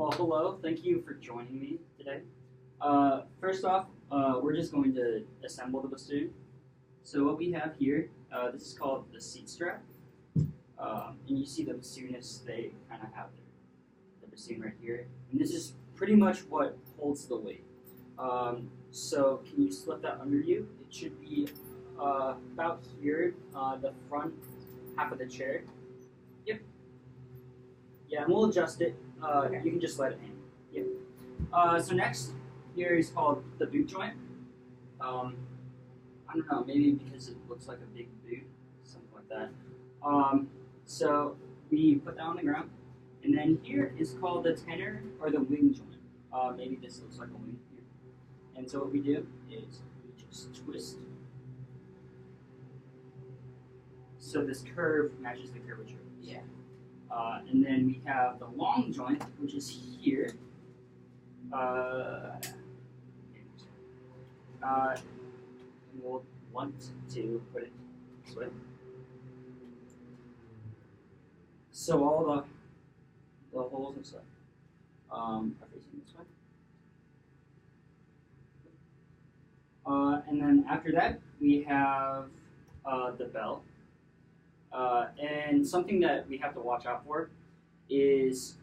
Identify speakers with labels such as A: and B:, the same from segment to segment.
A: Well, hello. Thank you for joining me today. First off, we're just going to assemble the bassoon. So what we have here, this is called the seat strap. And you see the bassoonists, they kind of have their bassoon right here. And this is pretty much what holds the weight. So can you slip that under you? It should be about here, the front half of the chair. Yep. Yeah, and we'll adjust it. You can just let it hang. Yep. So next, here is called the boot joint. I don't know, maybe because it looks like a big boot, something like that. So we put that on the ground, and then here is called the tenor or the wing joint. Maybe this looks like a wing here. And so what we do is we just twist. So this curve matches the curvature.
B: Yeah.
A: And then we have the long joint, which is here. And we'll want to put it this way. So all the holes and stuff are facing this way. And then after that, we have the bell. And something that we have to watch out for is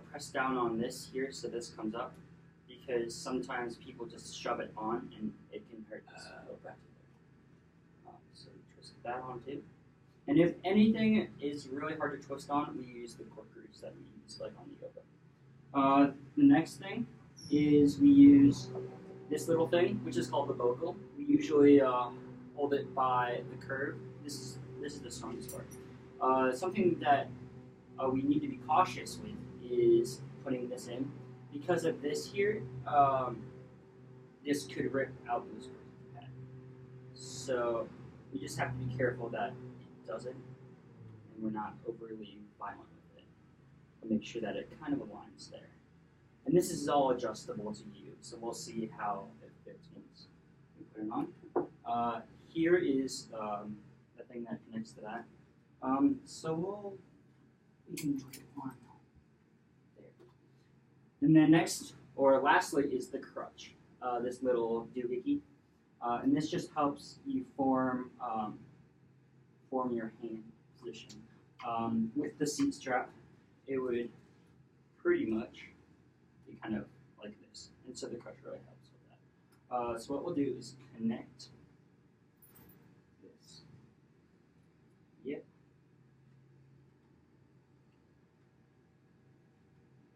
A: press down on this here so this comes up, because sometimes people just shove it on and it can hurt this. So twist that on too. And if anything is really hard to twist on, we use the cork grooves that we use like on the oboe. The next thing is we use this little thing, which is called the bocal. We usually hold it by the curve. This is the strongest part. Something that we need to be cautious with is putting this in. Because of this here, this could rip out those curves. So we just have to be careful that it doesn't, and we're not overly violent with it. We'll make sure that it kind of aligns there. And this is all adjustable to you, so we'll see how it fits once we put it on. Here is the thing that connects to that. So we can put it on there. And then next, or lastly, is the crutch. This little doohickey. And this just helps you form your hand position. With the seat strap, it would pretty much be kind of like this. And so the crutch really helps with that. So what we'll do is connect this. Yep.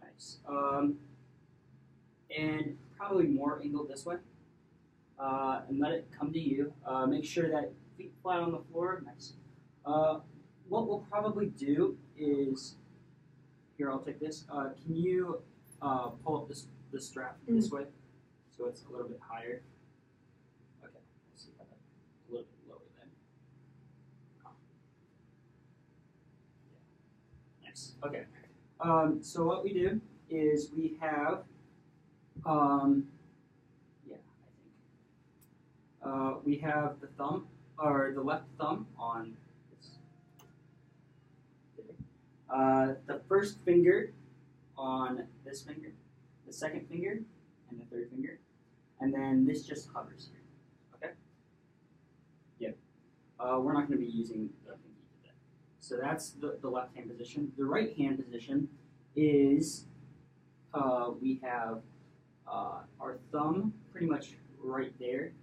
A: Nice. And probably more angled this way. And let it come to you. Make sure that feet flat on the floor. Nice. What we'll probably do is, here I'll take this. Can you pull up the strap this way, so it's a little bit higher? Okay. Let's see how that's a little bit lower then. Yeah. Nice. Okay. So what we do is we have, we have the thumb, or the left thumb on this. The first finger on this finger, the second finger, and the third finger, and then this just hovers here. Okay. Yep. We're not going to be using the pinky today. So that's the left hand position. The right hand position is we have our thumb pretty much right there.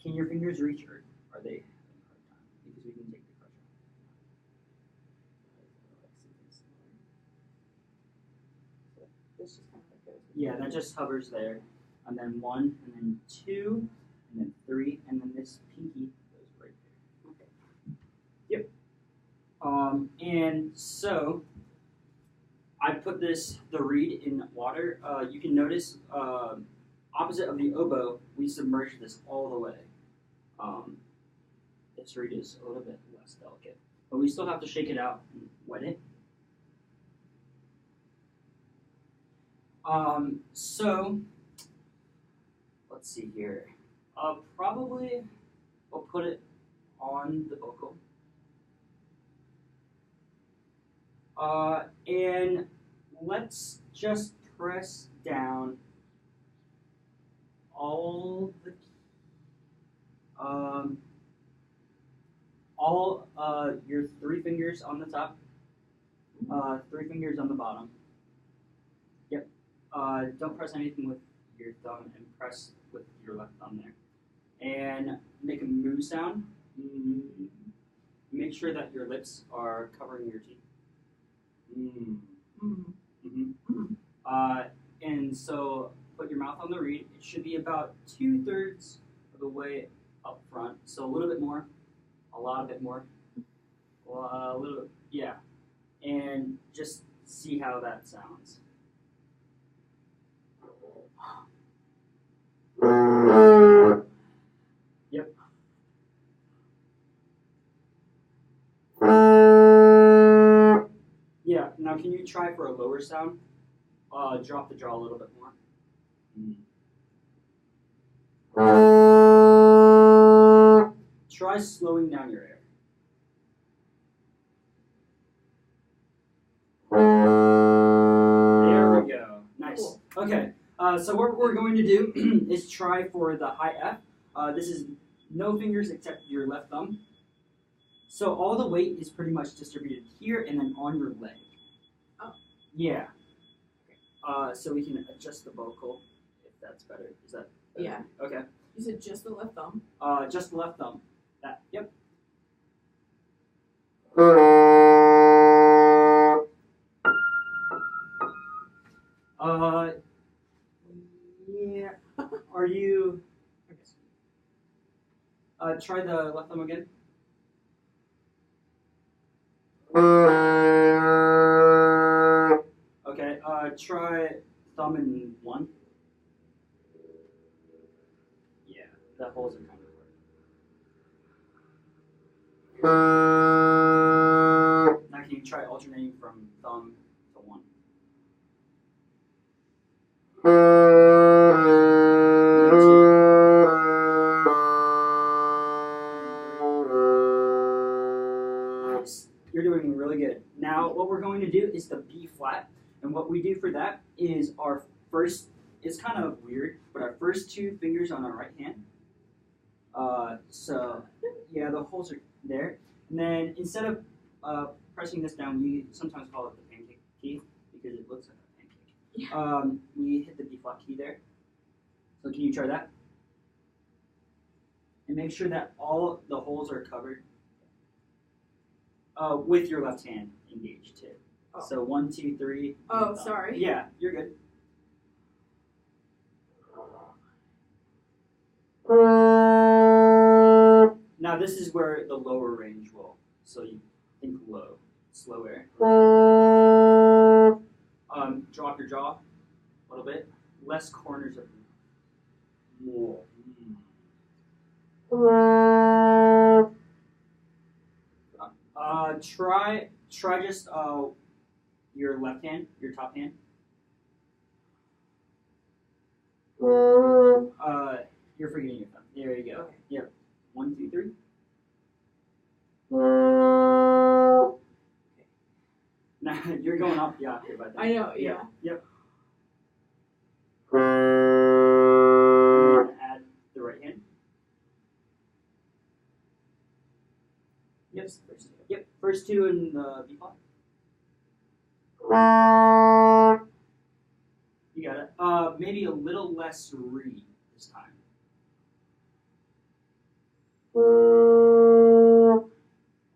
A: Can your fingers reach, or are they having a hard time? Because we can take the crutch off.
B: This just kind of goes.
A: Yeah, that just hovers there. And then 1, and then 2, and then 3, and then this pinky goes right there. Okay. Yep. And so I put the reed in water. You can notice opposite of the oboe, we submerge this all the way. This reed is a little bit less delicate, but we still have to shake it out and wet it. So let's see here. Probably we'll put it on the vocal. And let's just press down all the um, all your 3 fingers on the top, 3 fingers on the bottom. Yep. Don't press anything with your thumb and press with your left thumb there. And make a moo sound. Mm. Make sure that your lips are covering your teeth. Mm. And so put your mouth on the reed. It should be about 2/3 of the way up front. So a little bit more, a lot bit more, a little bit, yeah. And just see how that sounds. Yep. Yeah, now can you try for a lower sound? Drop the jaw a little bit more. Try slowing down your air. There we go. Nice. Okay, so what we're going to do is try for the high F. This is no fingers except your left thumb. So all the weight is pretty much distributed here and then on your leg.
B: Oh.
A: Yeah. So we can adjust the vocal if that's better. Is that better?
B: Yeah.
A: Okay.
B: You said just the left thumb?
A: Just the left thumb. That. Yep. Yeah. Are you? Try the left thumb again. Okay. Try thumb in one. Yeah, the holes are kind of hard. Now can you try alternating from thumb to one? Nice. You're doing really good. Now what we're going to do is the B flat. And what we do for that is our first, it's kind of weird, but our first 2 fingers on our right hand. So yeah, the holes are there. And then instead of pressing this down, we sometimes call it the pancake key because it looks like a pancake.
B: Yeah.
A: We hit the B flat key there. So can you try that? And make sure that all the holes are covered with your left hand engaged too.
B: Oh.
A: So 1, 2, 3.
B: Oh, sorry.
A: Yeah, you're good. Now this is where the lower range will. So you think low, slow air. Drop your jaw a little bit. Less corners of more. Try just your left hand, your top hand. You're forgetting your thumb. There you go.
B: Okay.
A: Yep. 1, 2, 3. Now you're going up the octave, I think.
B: I know, yeah.
A: Yep. I'm going to add the right hand. Yep. Yep. First 2 in the B flat. You got it. Maybe a little less reed this time.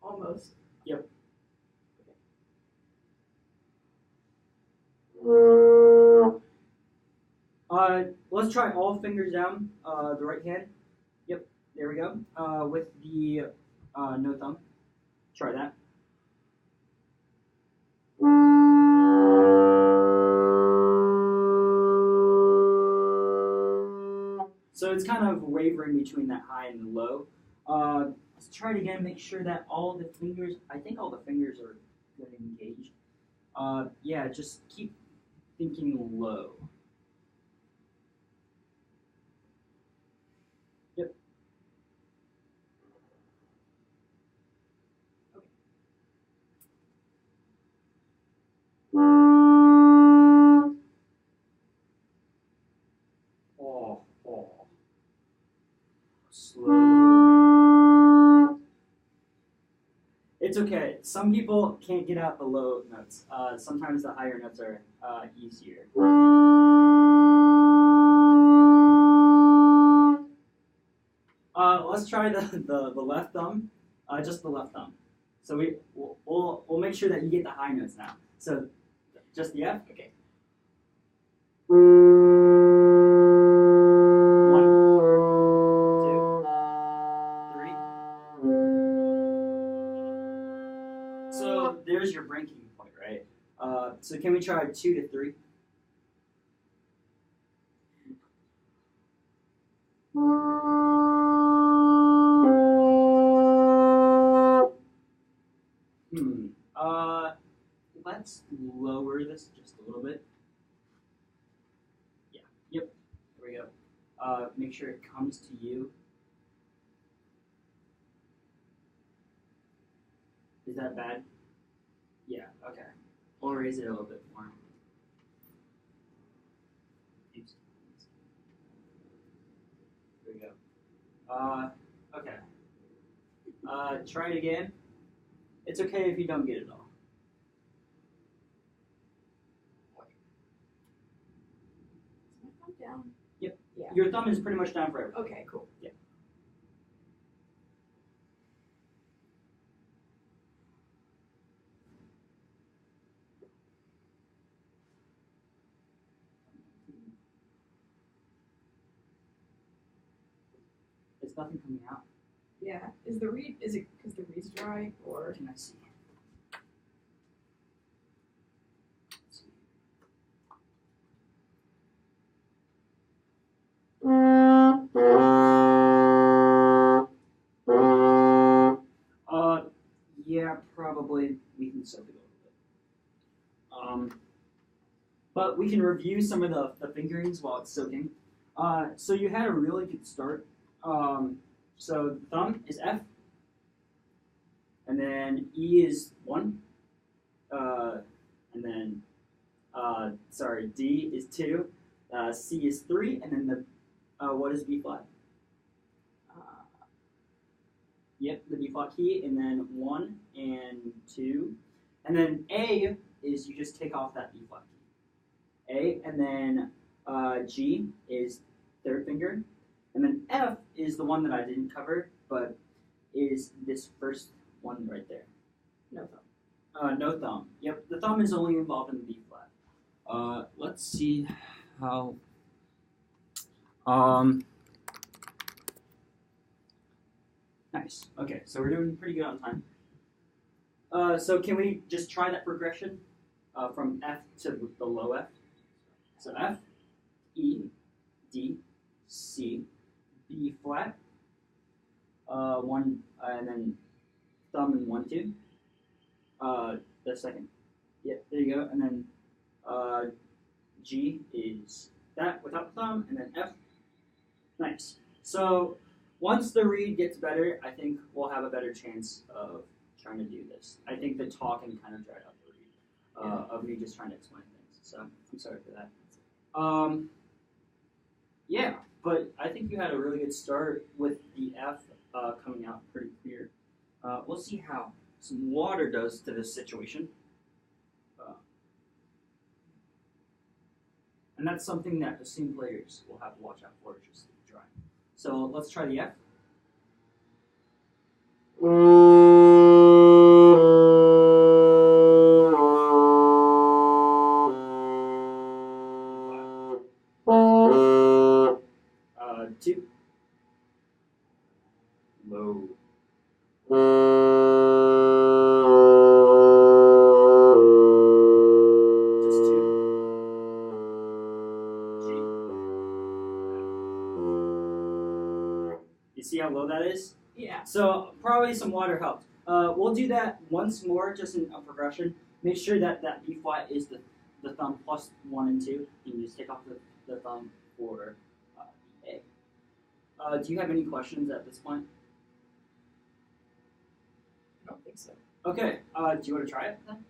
B: Almost.
A: Yep. Let's try all fingers down, the right hand. Yep, there we go. With the no thumb. Try that. So it's kind of wavering between that high and the low. Let's try it again. Make sure that all the fingers, I think all the fingers are good and engaged. Yeah, just keep thinking low. Yep. It's okay. Some people can't get out the low notes. Sometimes the higher notes are easier. Let's try the left thumb, just the left thumb. So we'll make sure that you get the high notes now. So just the F. Okay. 1, 2, 3. So there's your breaking point, right? So can we try 2 to 3? Let's lower this just a little bit. Yeah, yep, there we go. Make sure it comes to you. Is that bad? Yeah, okay. We'll raise it a little bit more. Oops. There we go. Okay. Try it again. It's okay if you don't get it all.
B: Is my thumb down?
A: Yep.
B: Yeah.
A: Your thumb is pretty much down for everything.
B: Okay, cool.
A: Yeah. There's nothing coming out.
B: Yeah. Is it because the reed's dry or?
A: What can I see? Yeah, probably we can soak it a little bit. But we can review some of the fingerings while it's soaking. So you had a really good start. So the thumb is F, and then E is 1, and then D is 2, C is 3, and then what is B flat? Yep, the B flat key, and then 1 and 2, and then A is you just take off that B flat key. A, and then G is third finger, and then F is the one that I didn't cover, but is this first one right there.
B: No thumb.
A: No thumb. Yep, the thumb is only involved in the B flat. Let's see how. Nice. Okay, so we're doing pretty good on time. So can we just try that progression from F to the low F? So F, E, D, C, B flat, 1, and then thumb and 1, 2. The second. Yeah, there you go. And then G is that without the thumb, and then F. Nice. So once the reed gets better, I think we'll have a better chance of trying to do this. I think the talking kind of dried out the reed of me just trying to explain things. So I'm sorry for that. Yeah, but I think you had a really good start with the F coming out pretty clear. We'll see how some water does to this situation. And that's something that bassoon players will have to watch out for, just dry. So let's try the F. Two. Low. Just 2. G. You see how low that is?
B: Yeah.
A: So probably some water helped. We'll do that once more, just in a progression. Make sure that that B flat is the thumb plus 1 and 2. You just take off the thumb for A. Do you have any questions at this point?
B: I don't think so.
A: Okay. Do you want to try it then?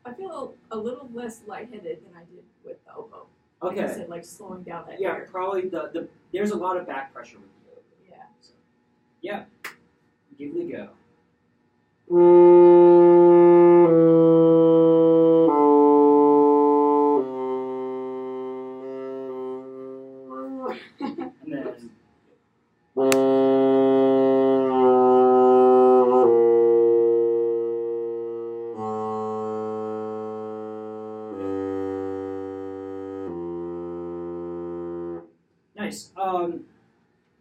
B: I feel a little less lightheaded than I did with the oboe.
A: Okay.
B: Like I said, like slowing down that
A: Yeah,
B: air.
A: probably the there's a lot of back pressure with the oboe.
B: Yeah.
A: So, yeah. Give it a go. And then nice.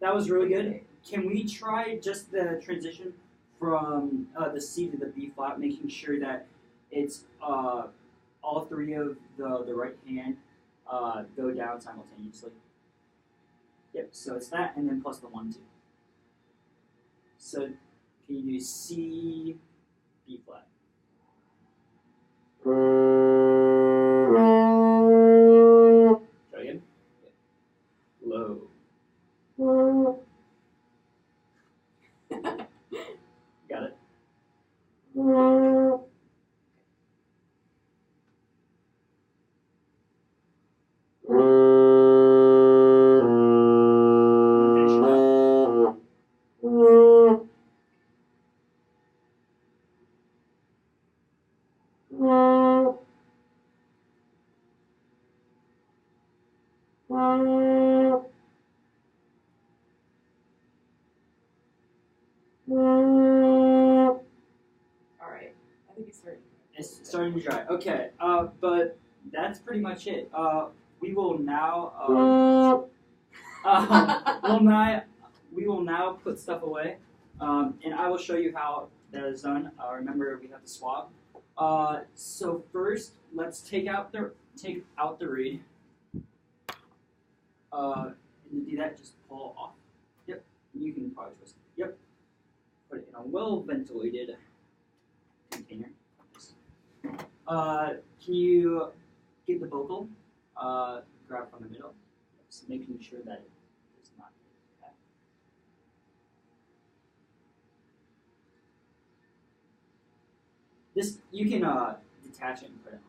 A: That was really good. Can we try just the transition from the C to the B flat, making sure that it's all three of the right hand go down simultaneously? Yep. So it's that, and then plus the 1 2. So can you do C, B flat? Try again. Low. Got it. Finish it up.
B: Alright, I think it's starting.
A: It's starting to dry. Okay, but that's pretty much it. We will now we will now put stuff away, and I will show you how that is done. Remember, we have the swab. So first, let's take out the reed. And to do that, just pull off. Yep, you can probably twist it. Yep, put it in a well-ventilated container. Can you get the vocal? Grab from the middle, just making sure that it does not hit that. This you can detach it and put it on.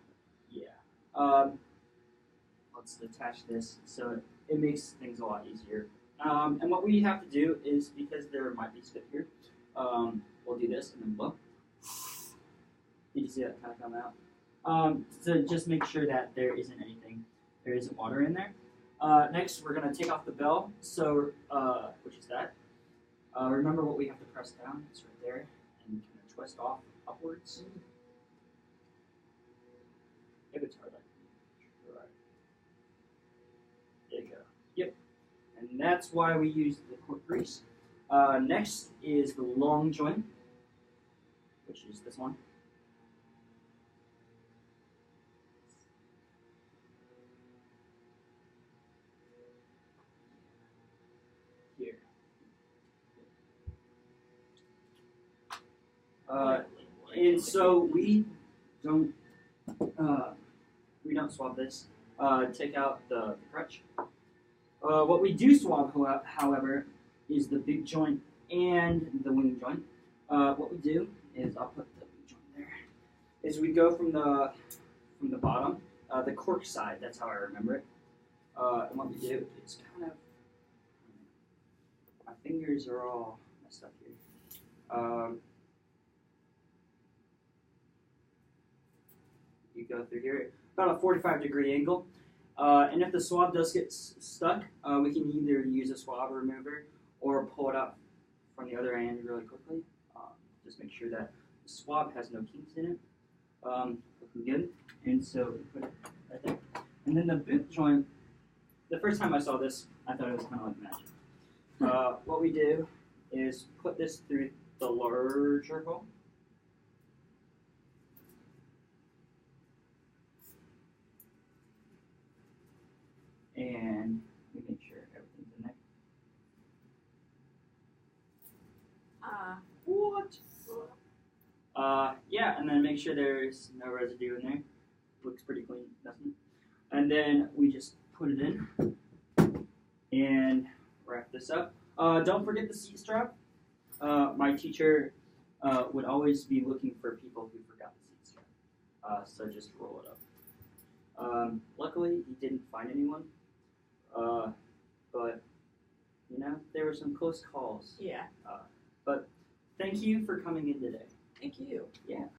A: Yeah. Let's detach this so it makes things a lot easier. And what we have to do is, because there might be spit here, we'll do this and then blow. Did you see that kind of come out? So just make sure that there isn't water in there. Next, we're going to take off the bell, so which is that. Remember what we have to press down. It's right there, and kind of twist off upwards. If it's hard, right. There you go. Yep. And that's why we use the cork grease. Next is the long joint, which is this one. Here. And so we don't swab this. Take out the crutch. What we do swab, however, is the big joint and the wing joint. What we do is, I'll put the big joint there, is we go from the bottom, the cork side. That's how I remember it. And what we do is kind of, my fingers are all messed up here. You go through here, about a 45-degree angle. And if the swab does get stuck, we can either use a swab remover or pull it out from the other end really quickly. Just make sure that the swab has no kinks in it. Looking good. And so we put it right there. And then the boot joint, the first time I saw this, I thought it was kind of like magic. What we do is put this through the larger hole. And we make sure everything's in there. What? Yeah, and then make sure there's no residue in there. Looks pretty clean, doesn't it? And then we just put it in and wrap this up. Don't forget the seat strap. My teacher would always be looking for people who forgot the seat strap. So just roll it up. Luckily, he didn't find anyone. But, you know, there were some close calls.
B: Yeah.
A: But thank you for coming in today.
B: Thank you.
A: Yeah.